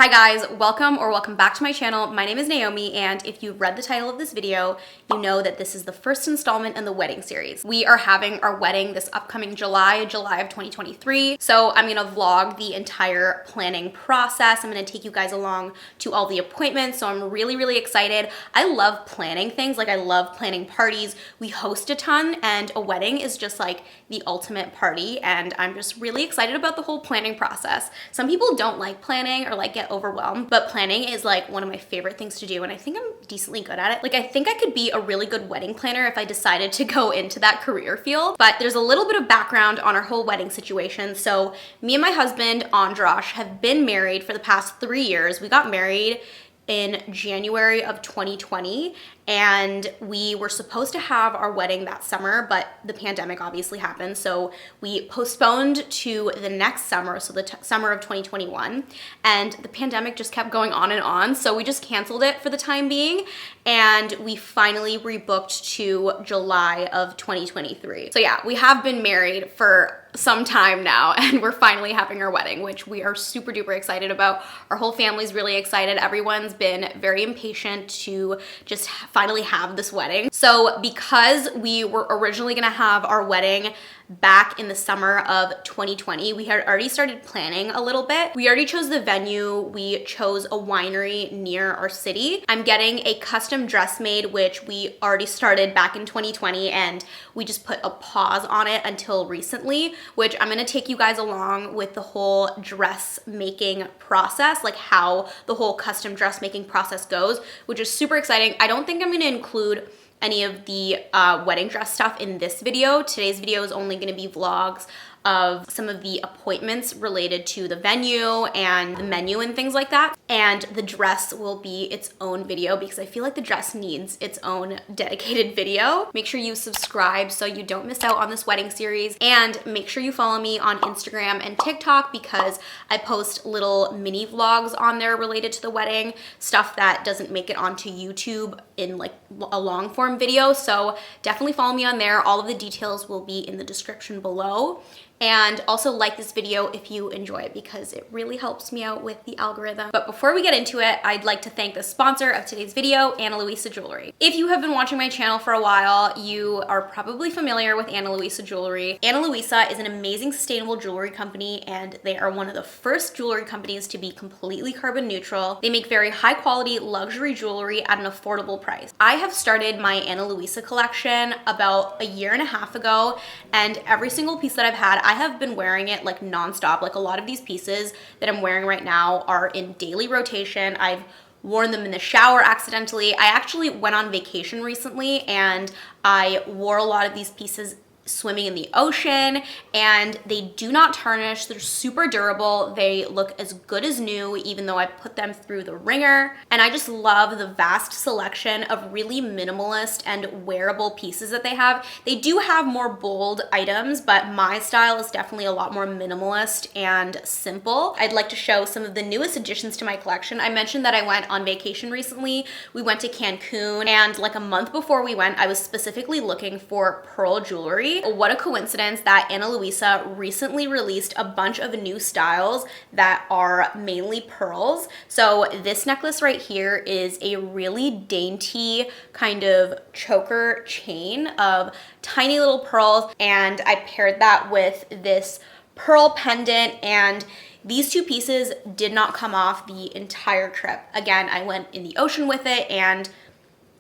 Hi guys, welcome back to my channel. My name is Naomi, and if you've read the title of this video, you know that this is the first installment in the wedding series. We are having our wedding this upcoming July of 2023. So I'm gonna vlog the entire planning process. I'm gonna take you guys along to all the appointments. So I'm really excited. I love planning things. Like I love planning parties. We host a ton, and a wedding is just like the ultimate party. And I'm just really excited about the whole planning process. Some people don't like planning or like get overwhelmed, but planning is like one of my favorite things to do, and I think I'm decently good at it. Like I think I could be a really good wedding planner if I decided to go into that career field. But there's a little bit of background on our whole wedding situation. So me and my husband Androsh have been married for the past 3 years. We got married in January of 2020, and we were supposed to have our wedding that summer, but the pandemic obviously happened, so we postponed to the next summer, so the summer of 2021, and the pandemic just kept going on, so we just canceled it for the time being, and we finally rebooked to July of 2023. So yeah, we have been married for some time now, and we're finally having our wedding, which we are super duper excited about. Our whole family's really excited. Everyone's been very impatient to just finally have this wedding. So because we were originally gonna have our wedding back in the summer of 2020, we had already started planning a little bit. We already chose the venue. We chose a winery near our city. I'm getting a custom dress made, which we already started back in 2020, and we just put a pause on it until recently, which I'm gonna take you guys along with the whole dressmaking process, like how the whole custom dressmaking process goes, which is super exciting. I don't think I'm gonna include any of the wedding dress stuff in this video. Today's video is only gonna be vlogs of some of the appointments related to the venue and the menu and things like that. And the dress will be its own video because I feel like the dress needs its own dedicated video. Make sure you subscribe so you don't miss out on this wedding series, and make sure you follow me on Instagram and TikTok because I post little mini vlogs on there related to the wedding, stuff that doesn't make it onto YouTube in like a long form video. So definitely follow me on there. All of the details will be in the description below. And also like this video if you enjoy it because it really helps me out with the algorithm. But before we get into it, I'd like to thank the sponsor of today's video, Ana Luisa Jewelry. If you have been watching my channel for a while, you are probably familiar with Ana Luisa Jewelry. Ana Luisa is an amazing sustainable jewelry company, and they are one of the first jewelry companies to be completely carbon neutral. They make very high quality luxury jewelry at an affordable price. I have started my Ana Luisa collection about a year and a half ago, and every single piece that I've had, I have been wearing it like nonstop. Like a lot of these pieces that I'm wearing right now are in daily rotation. I've worn them in the shower accidentally. I actually went on vacation recently and I wore a lot of these pieces swimming in the ocean, and they do not tarnish. They're super durable. They look as good as new, even though I put them through the ringer. And I just love the vast selection of really minimalist and wearable pieces that they have. They do have more bold items, but my style is definitely a lot more minimalist and simple. I'd like to show some of the newest additions to my collection. I mentioned that I went on vacation recently. We went to Cancun, and like a month before we went, I was specifically looking for pearl jewelry. What a coincidence that Ana Luisa recently released a bunch of new styles that are mainly pearls. So this necklace right here is a really dainty kind of choker chain of tiny little pearls, and I paired that with this pearl pendant, and these two pieces did not come off the entire trip. Again, I went in the ocean with it, and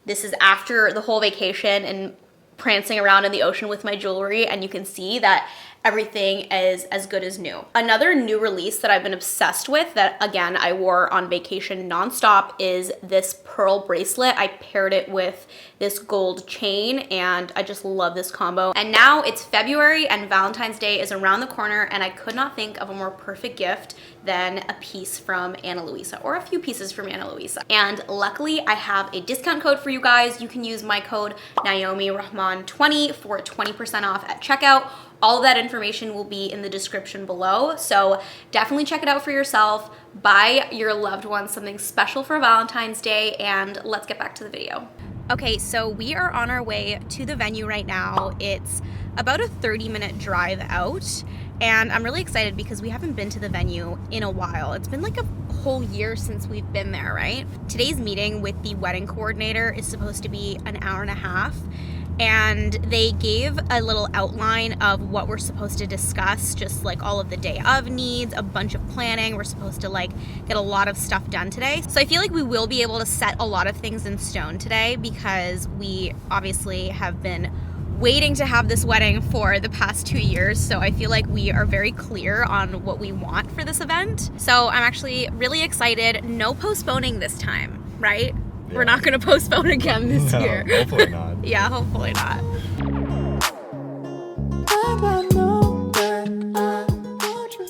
this is after the whole vacation and prancing around in the ocean with my jewelry, and you can see that everything is as good as new. Another new release that I've been obsessed with that, again, I wore on vacation nonstop is this pearl bracelet. I paired it with this gold chain, and I just love this combo. And now it's February and Valentine's Day is around the corner, and I could not think of a more perfect gift than a piece from Ana Luisa, or a few pieces from Ana Luisa. And luckily I have a discount code for you guys. You can use my code NaomiRahman20 for 20% off at checkout. All of that information will be in the description below, so definitely check it out for yourself. Buy your loved ones something special for Valentine's Day, and let's get back to the video. Okay, so we are on our way to the venue right now. It's about a 30-minute drive out, And I'm really excited because we haven't been to the venue in a while. It's been like a whole year since we've been there, right? Today's meeting with the wedding coordinator is supposed to be an hour and a half. And they gave a little outline of what we're supposed to discuss, just like all of the day of needs, a bunch of planning. We're supposed to like get a lot of stuff done today. So I feel like we will be able to set a lot of things in stone today because we obviously have been waiting to have this wedding for the past 2 years. So I feel like we are very clear on what we want for this event. So I'm actually really excited. No postponing this time, right? Yeah. We're not going to postpone again this year. Hopefully not. Yeah, hopefully not.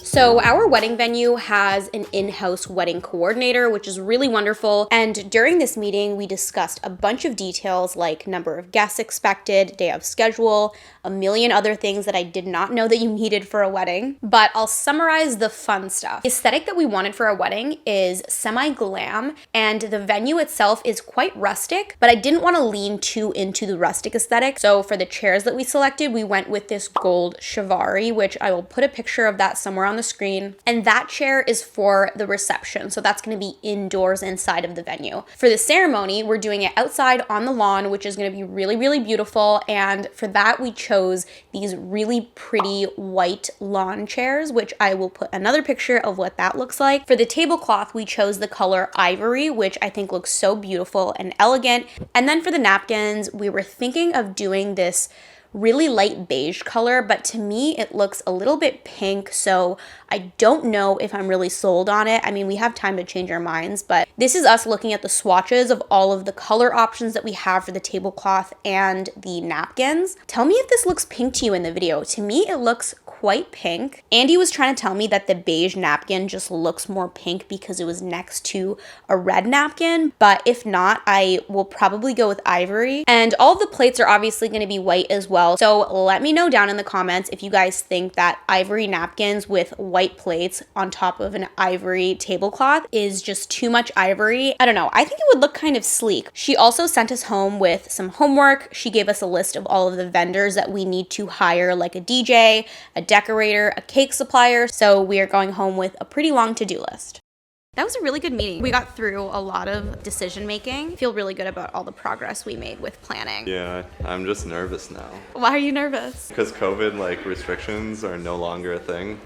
So our wedding venue has an in-house wedding coordinator, which is really wonderful. And during this meeting, we discussed a bunch of details like number of guests expected, day of schedule, a million other things that I did not know that you needed for a wedding. But I'll summarize the fun stuff. The aesthetic that we wanted for a wedding is semi-glam, and the venue itself is quite rustic, but I didn't want to lean too into the rustic aesthetic. So for the chairs that we selected, we went with this gold chivalry, which I will put a picture of that somewhere on the screen. And that chair is for the reception. So that's going to be indoors inside of the venue. For the ceremony, we're doing it outside on the lawn, which is going to be really, really beautiful. And for that, we chose these really pretty white lawn chairs, which I will put another picture of what that looks like. For the tablecloth, we chose the color ivory, which I think looks so beautiful and elegant. And then for the napkins, we were thinking of doing this really light beige color, but to me it looks a little bit pink, so I don't know if I'm really sold on it. I mean, we have time to change our minds, but this is us looking at the swatches of all of the color options that we have for the tablecloth and the napkins. Tell me if this looks pink to you in the video. To me, it looks quite pink. Andy was trying to tell me that the beige napkin just looks more pink because it was next to a red napkin, but if not, I will probably go with ivory. And all of the plates are obviously going to be white as well. So let me know down in the comments if you guys think that ivory napkins with white plates on top of an ivory tablecloth is just too much ivory. I don't know. I think it would look kind of sleek. She also sent us home with some homework. She gave us a list of all of the vendors that we need to hire, like a DJ, a decorator, a cake supplier. So we are going home with a pretty long to-do list. That was a really good meeting. We got through a lot of decision making. Feel really good about all the progress we made with planning. Yeah, I'm just nervous now. Why are you nervous? Because COVID restrictions are no longer a thing.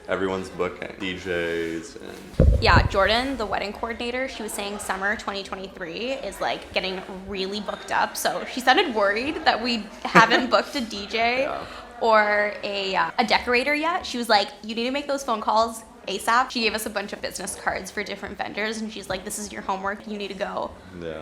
Everyone's booking DJs and... Yeah, Jordan, the wedding coordinator, she was saying summer 2023 is getting really booked up. So she sounded worried that we haven't booked a DJ or a decorator yet. She was like, you need to make those phone calls ASAP. She gave us a bunch of business cards for different vendors and she's like, this is your homework. You need to go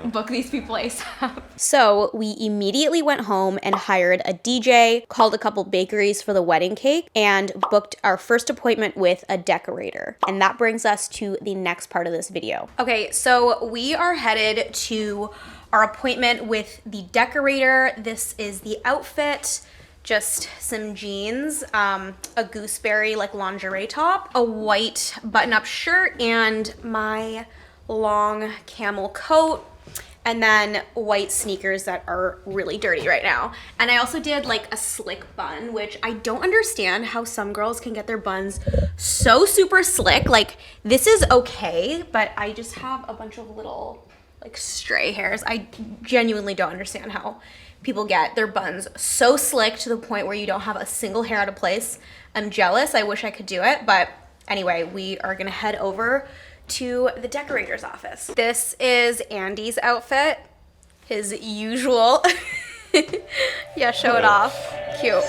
book these people ASAP. So we immediately went home and hired a DJ, called a couple bakeries for the wedding cake, and booked our first appointment with a decorator. And that brings us to the next part of this video. Okay, so we are headed to our appointment with the decorator. This is the outfit. Just some jeans, a gooseberry lingerie top, a white button-up shirt, and my long camel coat, and then white sneakers that are really dirty right now. And I also did a slick bun, which I don't understand how some girls can get their buns so super slick. This is okay, but I just have a bunch of little stray hairs. I genuinely don't understand how people get their buns so slick to the point where you don't have a single hair out of place. I'm jealous. I wish I could do it. But anyway, we are gonna head over to the decorator's office. This is Andy's outfit, his usual. Yeah, show it off. Cute.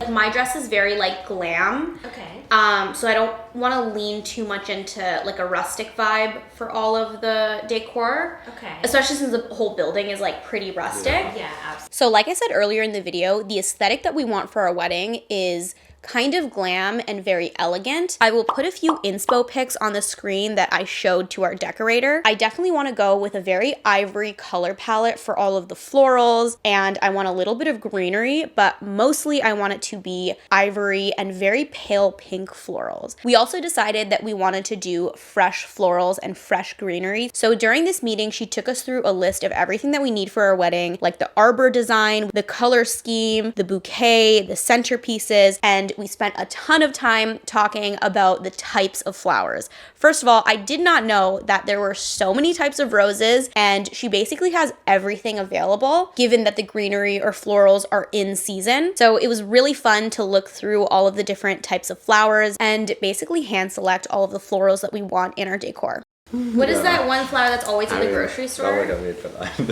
My dress is very glam. Okay. So I don't want to lean too much into a rustic vibe for all of the decor. Okay. Especially since the whole building is pretty rustic. Yeah, absolutely. So like I said earlier in the video, the aesthetic that we want for our wedding is kind of glam and very elegant. I will put a few inspo pics on the screen that I showed to our decorator. I definitely want to go with a very ivory color palette for all of the florals, and I want a little bit of greenery, but mostly I want it to be ivory and very pale pink florals. We also decided that we wanted to do fresh florals and fresh greenery. So during this meeting, she took us through a list of everything that we need for our wedding, like the arbor design, the color scheme, the bouquet, the centerpieces, and we spent a ton of time talking about the types of flowers. First of all, I did not know that there were so many types of roses, and she basically has everything available given that the greenery or florals are in season. So it was really fun to look through all of the different types of flowers and basically hand select all of the florals that we want in our decor. What is that one flower that's always in the grocery store?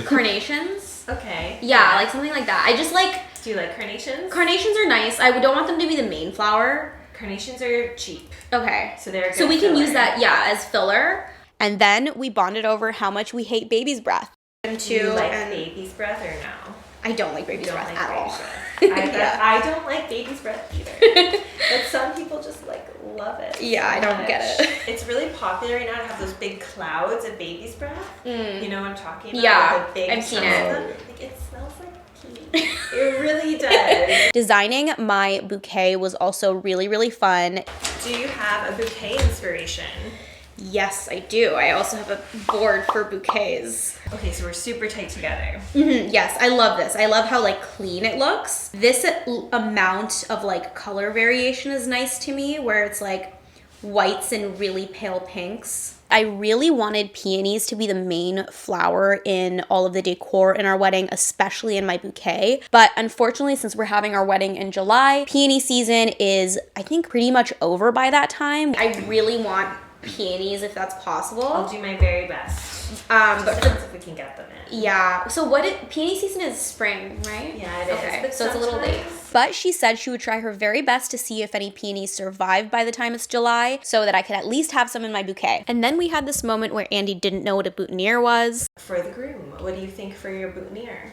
Carnations? Okay. Yeah, like something like that. I just like... Do you like carnations? Carnations are nice. I don't want them to be the main flower. Carnations are cheap. Okay. So they're good. So we can use that, yeah, as filler. And then we bonded over how much we hate baby's breath. Do you like baby's breath or no? I don't like baby's breath at all. I don't like baby's breath either. But some people just like love it. Yeah, I don't get it. It's really popular right now to have those big clouds of baby's breath. You know what I'm talking about? Yeah, the big I've seen it. Like, it smells like tea. It really does. Designing my bouquet was also really, really fun. Do you have a bouquet inspiration? Yes, I do. I also have a board for bouquets. Okay, so we're super tight together. Yes, I love this. I love how like clean it looks. This amount of like color variation is nice to me, where it's like whites and really pale pinks. I really wanted peonies to be the main flower in all of the decor in our wedding, especially in my bouquet. But unfortunately, since we're having our wedding in July, peony season is, I think, pretty much over by that time. I really want peonies if that's possible. I'll do my very best. But if we can get them in. Yeah. So peony season is spring, right? Yeah, it is. Okay, but so it's a little late. But she said she would try her very best to see if any peonies survived by the time it's July, so that I could at least have some in my bouquet. And then we had this moment where Andy didn't know what a boutonniere was. For the groom, what do you think for your boutonniere?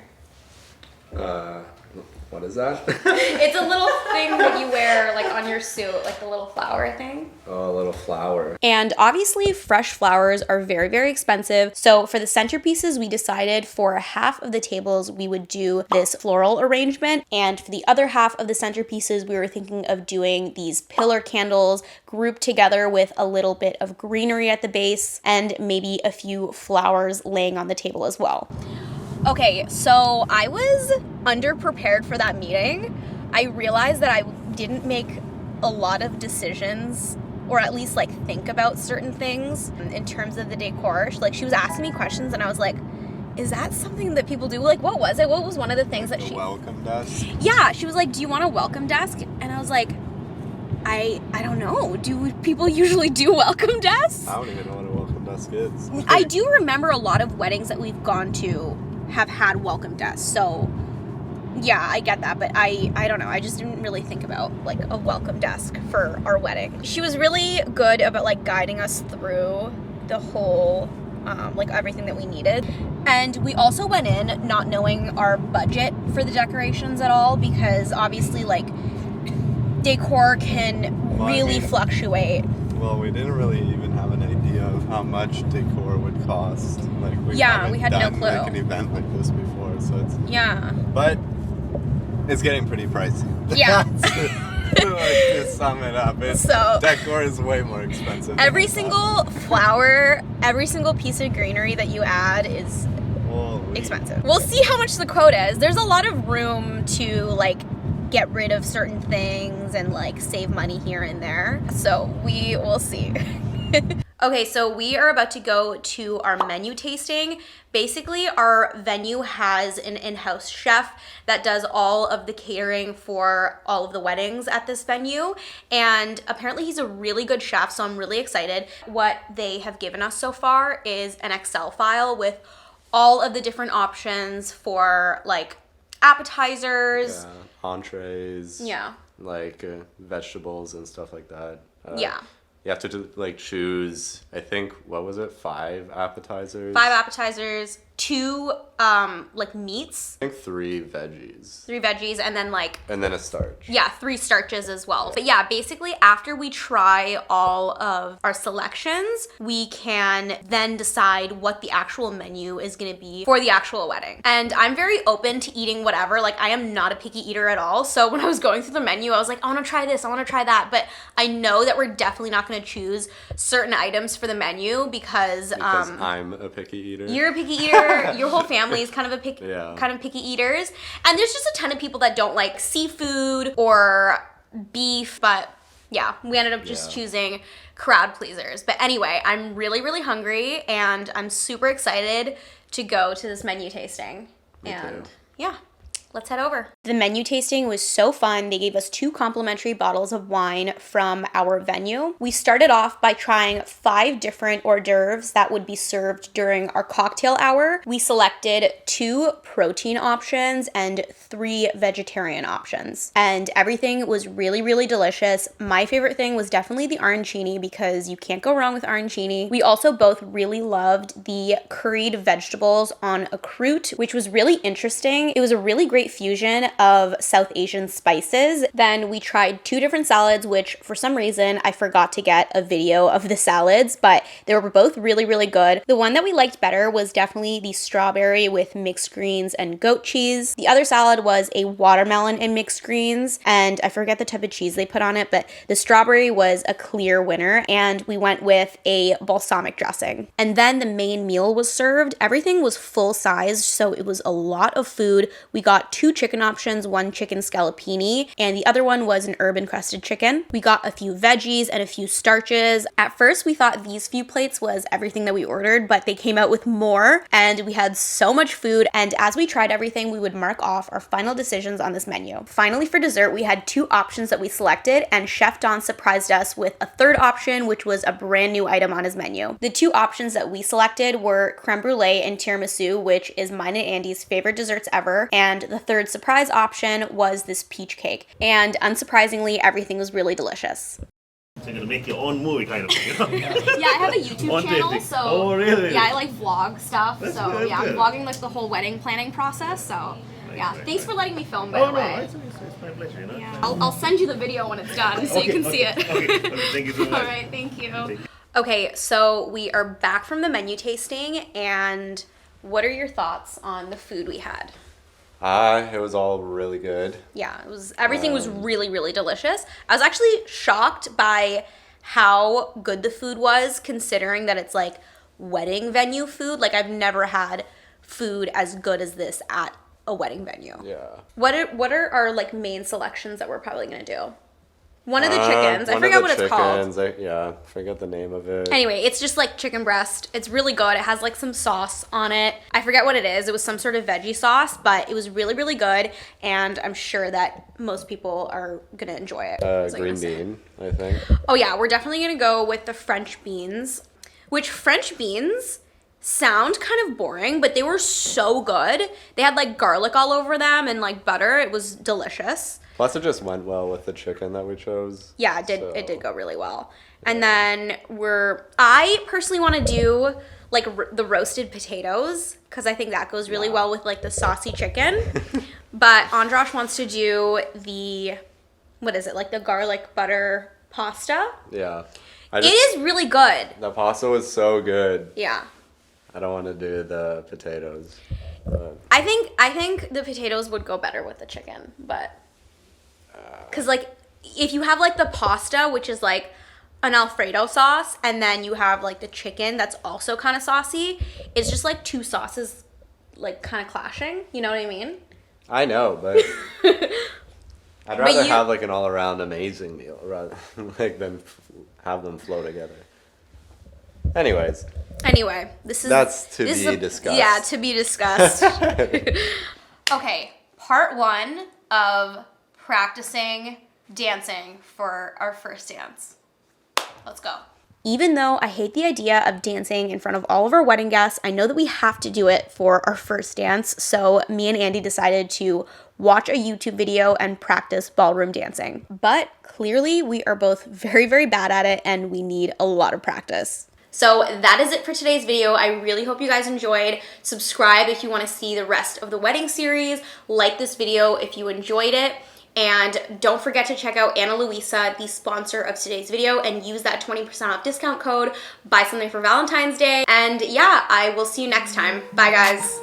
What is that? It's a little thing that you wear like on your suit, like the little flower thing. Oh, a little flower. And obviously fresh flowers are very, very expensive. So for the centerpieces, we decided for half of the tables, we would do this floral arrangement. And for the other half of the centerpieces, we were thinking of doing these pillar candles grouped together with a little bit of greenery at the base and maybe a few flowers laying on the table as well. Okay, so I was underprepared for that meeting. I realized that I didn't make a lot of decisions, or at least like think about certain things in terms of the decor. She was asking me questions and I was like, is that something that people do? Like, what was it? What was one of the things that she... welcome desk? Yeah, she was like, do you want a welcome desk? And I was like, I don't know. Do people usually do welcome desks? I don't even know what a welcome desk is. I do remember a lot of weddings that we've gone to have had welcome desks, so yeah, I get that, but I don't know, I just didn't really think about like a welcome desk for our wedding. She was really good about like guiding us through the whole like everything that we needed. And we also went in not knowing our budget for the decorations at all, because obviously like decor can really fluctuate. Well, we didn't really even have an idea of how much decor would cost. Like, we had no clue. Like an event like this before, so it's... Yeah. But it's getting pretty pricey. Yeah. To sum it up, decor is way more expensive. Every single flower, every single piece of greenery that you add is expensive. We'll see how much the quota is. There's a lot of room to like get rid of certain things and like save money here and there. So we will see. Okay, so we are about to go to our menu tasting. Basically, our venue has an in-house chef that does all of the catering for all of the weddings at this venue. And apparently he's a really good chef, so I'm really excited. What they have given us so far is an Excel file with all of the different options for like appetizers. Yeah, entrees. Yeah. Like vegetables and stuff like that. Yeah. You have to choose, I think, what was it? 5 appetizers? 5 appetizers, 2 like meats, I think 3 veggies. 3 veggies, and then like And then a starch. yeah, 3 starches as well. But yeah, basically after we try all of our selections, we can then decide what the actual menu is gonna be for the actual wedding. And I'm very open to eating whatever. Like I am not a picky eater at all. So when I was going through the menu, I was like, I wanna try this, I wanna try that. But I know that we're definitely not gonna choose certain items for the menu because I'm a picky eater. you're a picky eater, your whole family is kind of picky eaters. And there's just a ton of people that don't like seafood or beef, but yeah, we ended up just choosing crowd pleasers. But anyway, I'm really, really hungry and I'm super excited to go to this menu tasting. Me too. Yeah. Let's head over. The menu tasting was so fun. They gave us 2 complimentary bottles of wine from our venue. We started off by trying 5 different hors d'oeuvres that would be served during our cocktail hour. We selected 2 protein options and 3 vegetarian options. And everything was really, really delicious. My favorite thing was definitely the arancini because you can't go wrong with arancini. We also both really loved the curried vegetables on a croûte, which was really interesting. It was a really great fusion of South Asian spices. Then we tried 2 different salads, which for some reason I forgot to get a video of the salads, but they were both really, really good. The one that we liked better was definitely the strawberry with mixed greens and goat cheese. The other salad was a watermelon and mixed greens, and I forget the type of cheese they put on it, but the strawberry was a clear winner, and we went with a balsamic dressing. And then the main meal was served. Everything was full sized, so it was a lot of food. We got 2 chicken options, 1 chicken scallopini, and the other one was an herb encrusted chicken. We got a few veggies and a few starches. At first, we thought these few plates was everything that we ordered, but they came out with more, and we had so much food, and as we tried everything, we would mark off our final decisions on this menu. Finally, for dessert, we had 2 options that we selected, and Chef Don surprised us with a 3rd option, which was a brand new item on his menu. The 2 options that we selected were creme brulee and tiramisu, which is mine and Andy's favorite desserts ever, and the 3rd surprise option was this peach cake. And unsurprisingly, everything was really delicious. So you're gonna make your own movie kind of thing, you know? Yeah, I have a YouTube channel, so oh, really? yeah, I like vlog stuff. That's so good, yeah, I'm good. vlogging like the whole wedding planning process. So yeah, Nice, thanks for letting me film, by Oh the no, way. it's my pleasure, you know? Yeah. I'll send you the video when it's done so you can see it. Okay, thank you so much. All right, thank you. Okay, so we are back from the menu tasting, and what are your thoughts on the food we had? It was all really good. Yeah, everything was really, really delicious. I was actually shocked by how good the food was, considering that it's like wedding venue food. Like I've never had food as good as this at a wedding venue. Yeah. What are our like main selections that we're probably gonna do? One of the chickens. I forget what it's called. I forget the name of it. Anyway, it's just like chicken breast. It's really good. It has like some sauce on it. I forget what it is. It was some sort of veggie sauce, but it was really, really good. And I'm sure that most people are going to enjoy it. Green bean, I think. Oh yeah, we're definitely going to go with the French beans, which French beans sound kind of boring, but they were so good. They had like garlic all over them and like butter. It was delicious. Plus, it just went well with the chicken that we chose. Yeah, it did. So. It did go really well. And then I personally want to do like the roasted potatoes because I think that goes really well with like the saucy chicken. But Androsh wants to do what is it, like the garlic butter pasta? Yeah. It is really good. The pasta was so good. Yeah. I don't want to do the potatoes. But. I think the potatoes would go better with the chicken, but because like if you have like the pasta, which is like an Alfredo sauce, and then you have like the chicken that's also kind of saucy, it's just like 2 sauces like kind of clashing. You know what I mean? I know, but I'd rather have like an all-around amazing meal rather than have them flow together. Anyway, that's to be discussed. Yeah, to be discussed. Okay, part 1 of practicing dancing for our first dance. Let's go. Even though I hate the idea of dancing in front of all of our wedding guests, I know that we have to do it for our first dance. So me and Andy decided to watch a YouTube video and practice ballroom dancing. But clearly we are both very, very bad at it and we need a lot of practice. So that is it for today's video. I really hope you guys enjoyed. Subscribe if you want to see the rest of the wedding series. Like this video if you enjoyed it. And don't forget to check out Ana Luisa, the sponsor of today's video, and use that 20% off discount code. Buy something for Valentine's Day. And yeah, I will see you next time. Bye, guys.